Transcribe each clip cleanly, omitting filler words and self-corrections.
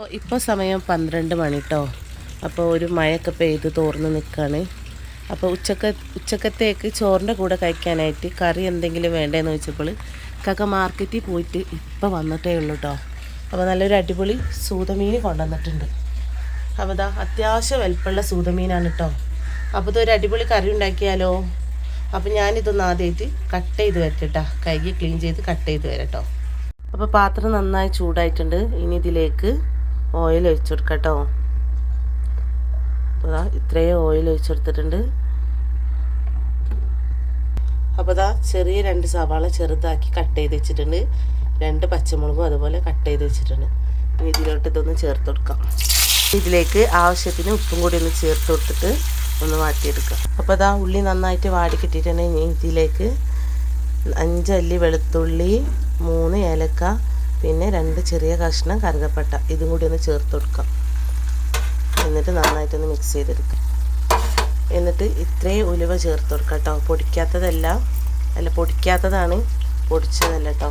ഇപ്പോൾ സമയം 12 മണി കേട്ടോ. അപ്പോൾ ഒരു മഴയൊക്കെ പെയ്ത് തോർന്ന് നിൽക്കുകയാണ്. അപ്പോൾ ഉച്ചക്കത്തേക്ക് ചോറിൻ്റെ കൂടെ കഴിക്കാനായിട്ട് കറി എന്തെങ്കിലും വേണ്ടതെന്ന് വെച്ചപ്പോൾ കാക്ക മാർക്കറ്റിൽ പോയിട്ട് ഇപ്പോൾ വന്നിട്ടേ ഉള്ളൂ കേട്ടോ. അപ്പോൾ നല്ലൊരു അടിപൊളി സൂതമീൻ കൊണ്ടുവന്നിട്ടുണ്ട്. അപ്പോൾ ഇതാ അത്യാവശ്യം വലിപ്പമുള്ള സൂതമീനാണ് കേട്ടോ. അപ്പോൾ ഇതൊരു അടിപൊളി കറി ഉണ്ടാക്കിയാലോ. അപ്പോൾ ഞാനിതൊന്ന് ആദ്യമായിട്ട് കട്ട് ചെയ്ത് വരട്ടെ, കൈകി ക്ലീൻ ചെയ്ത് കട്ട് ചെയ്ത് വരട്ടോ. അപ്പോൾ പാത്രം നന്നായി ചൂടായിട്ടുണ്ട്. ഇനി ഇതിലേക്ക് ഓയിൽ ഒഴിച്ചു കൊടുക്കാം കേട്ടോ. അപ്പോൾ ഇത്രയും ഓയിൽ ഒഴിച്ചു കൊടുത്തിട്ടുണ്ട്. അപ്പോൾ ചെറിയ 2 സവാള ചെറുതാക്കി കട്ട് ചെയ്ത് വെച്ചിട്ടുണ്ട്. 2 പച്ചമുളകും അതുപോലെ കട്ട് ചെയ്ത് വെച്ചിട്ടുണ്ട്. ഇനി ഇതിലോട്ട് ഇതൊന്ന് ചേർത്ത് കൊടുക്കാം. ഇതിലേക്ക് ആവശ്യത്തിന് ഉപ്പും കൂടി ഒന്ന് ചേർത്ത് കൊടുത്തിട്ട് ഒന്ന് വാട്ടിയെടുക്കാം. അപ്പോൾ ഉള്ളി നന്നായിട്ട് വാടി കിട്ടിയിട്ടുണ്ടെങ്കിൽ ഇതിലേക്ക് 5 അല്ലി വെളുത്തുള്ളി, 3 ഏലക്ക, പിന്നെ 2 ചെറിയ കഷ്ണം കറുകപ്പട്ട ഇതും കൂടി ഒന്ന് ചേർത്ത് കൊടുക്കാം. എന്നിട്ട് നന്നായിട്ടൊന്ന് മിക്സ് ചെയ്തെടുക്കാം. എന്നിട്ട് ഇത്രയും ഉലുവ ചേർത്ത് കൊടുക്കാം കേട്ടോ. പൊടിക്കാത്തതാണ്, പൊടിച്ചതല്ല കേട്ടോ.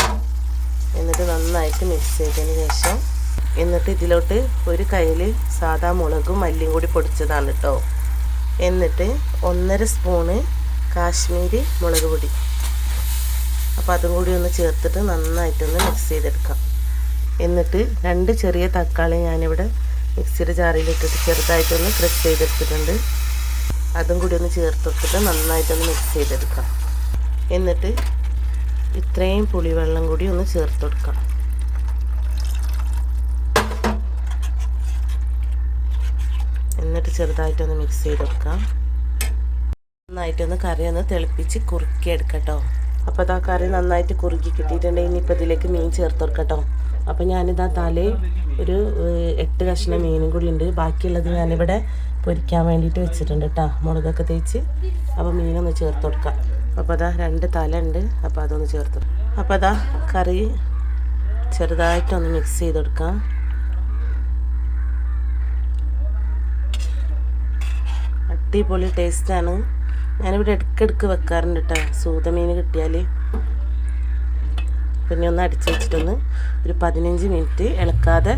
എന്നിട്ട് നന്നായിട്ട് മിക്സ് ചെയ്തതിന് ശേഷം എന്നിട്ട് ഇതിലോട്ട് ഒരു കയ്യിൽ സാദാ മുളകും മല്ലിയും കൂടി പൊടിച്ചതാണ് കേട്ടോ. എന്നിട്ട് 1.5 സ്പൂണ് കാശ്മീരി മുളക് പൊടി, അപ്പോൾ അതും കൂടി ഒന്ന് ചേർത്തിട്ട് നന്നായിട്ടൊന്ന് മിക്സ് ചെയ്തെടുക്കാം. എന്നിട്ട് 2 ചെറിയ തക്കാളി ഞാനിവിടെ മിക്സിയുടെ ജാറിലിട്ടിട്ട് ചെറുതായിട്ടൊന്ന് ക്രഷ് ചെയ്തെടുത്തിട്ടുണ്ട്. അതും കൂടി ഒന്ന് ചേർത്തെടുത്തിട്ട് നന്നായിട്ടൊന്ന് മിക്സ് ചെയ്തെടുക്കാം. എന്നിട്ട് ഇത്രയും പുളിവെള്ളം കൂടി ഒന്ന് ചേർത്ത് കൊടുക്കാം. എന്നിട്ട് ചെറുതായിട്ടൊന്ന് മിക്സ് ചെയ്തെടുക്കാം. നന്നായിട്ടൊന്ന് കറി ഒന്ന് തിളപ്പിച്ച് കുറുക്കിയെടുക്കാം കേട്ടോ. അപ്പോൾ കറി നന്നായിട്ട് കുറുക്കി കിട്ടിയിട്ടുണ്ടെങ്കിൽ ഇനിയിപ്പോൾ ഇതിലേക്ക് മീൻ ചേർത്ത് കൊടുക്കട്ടോ. അപ്പോൾ ഞാനിതാ ഒരു 8 കഷ്ണം മീനും കൂടി ഉണ്ട്. ബാക്കിയുള്ളത് ഞാനിവിടെ പൊരിക്കാൻ വേണ്ടിയിട്ട് വെച്ചിട്ടുണ്ട് കേട്ടോ, മുളകൊക്കെ തേച്ച്. അപ്പോൾ മീനൊന്ന് ചേർത്ത് കൊടുക്കാം. അപ്പോൾ 2 തല ഉണ്ട്. അപ്പോൾ അതൊന്ന് ചേർത്ത് കൊടുക്കാം. അപ്പോൾ കറി ചെറുതായിട്ടൊന്ന് മിക്സ് ചെയ്ത് കൊടുക്കാം. അടിപൊളി ടേസ്റ്റാണ്. ഞാനിവിടെ ഇടയ്ക്കിടയ്ക്ക് വെക്കാറുണ്ട് കേട്ടോ സൂതമീൻ കിട്ടിയാൽ. പിന്നെ ഒന്ന് അടിച്ച് വെച്ചിട്ടൊന്ന് ഒരു 15 മിനിറ്റ് ഇളക്കാതെ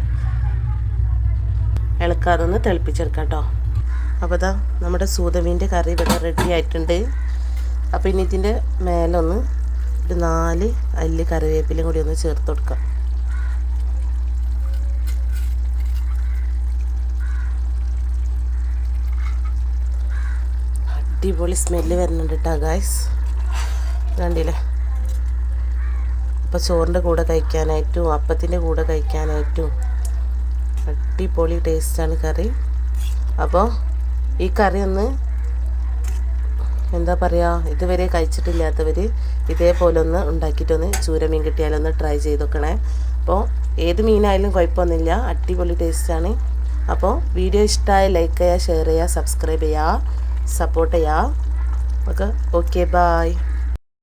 ഒന്ന് തിളപ്പിച്ചെടുക്കാം കേട്ടോ. അപ്പോൾ നമ്മുടെ സൂതമീൻ്റെ കറി ഇവിടെ റെഡി ആയിട്ടുണ്ട്. അപ്പോൾ ഇനി ഇതിൻ്റെ മേലൊന്ന് ഒരു 4 അല്ലി കറിവേപ്പിലയും കൂടി ഒന്ന് ചേർത്ത് കൊടുക്കാം. അടിപൊളി സ്മെല്ല് വരുന്നുണ്ട് കേട്ടോ ഗായ്സ്, കണ്ടില്ലേ. അപ്പോൾ ചോറിൻ്റെ കൂടെ കഴിക്കാനായിട്ടും അപ്പത്തിൻ്റെ കൂടെ കഴിക്കാനായിട്ടും അടിപൊളി ടേസ്റ്റാണ് കറി. അപ്പോൾ ഈ കറി ഒന്ന് എന്താ പറയുക, ഇതുവരെ കഴിച്ചിട്ടില്ലാത്തവർ ഇതേപോലെ ഒന്ന് ഉണ്ടാക്കിയിട്ടൊന്ന് ചൂരമീൻ കിട്ടിയാലൊന്ന് ട്രൈ ചെയ്ത് നോക്കണേ. അപ്പോൾ ഏത് മീനായാലും കുഴപ്പമൊന്നുമില്ല, അടിപൊളി ടേസ്റ്റാണ്. അപ്പോൾ വീഡിയോ ഇഷ്ടമായ ലൈക്ക് ചെയ്യുക, ഷെയർ ചെയ്യുക, സബ്സ്ക്രൈബ് ചെയ്യുക, സപ്പോർട്ട് ചെയ്യുക. Okay, by.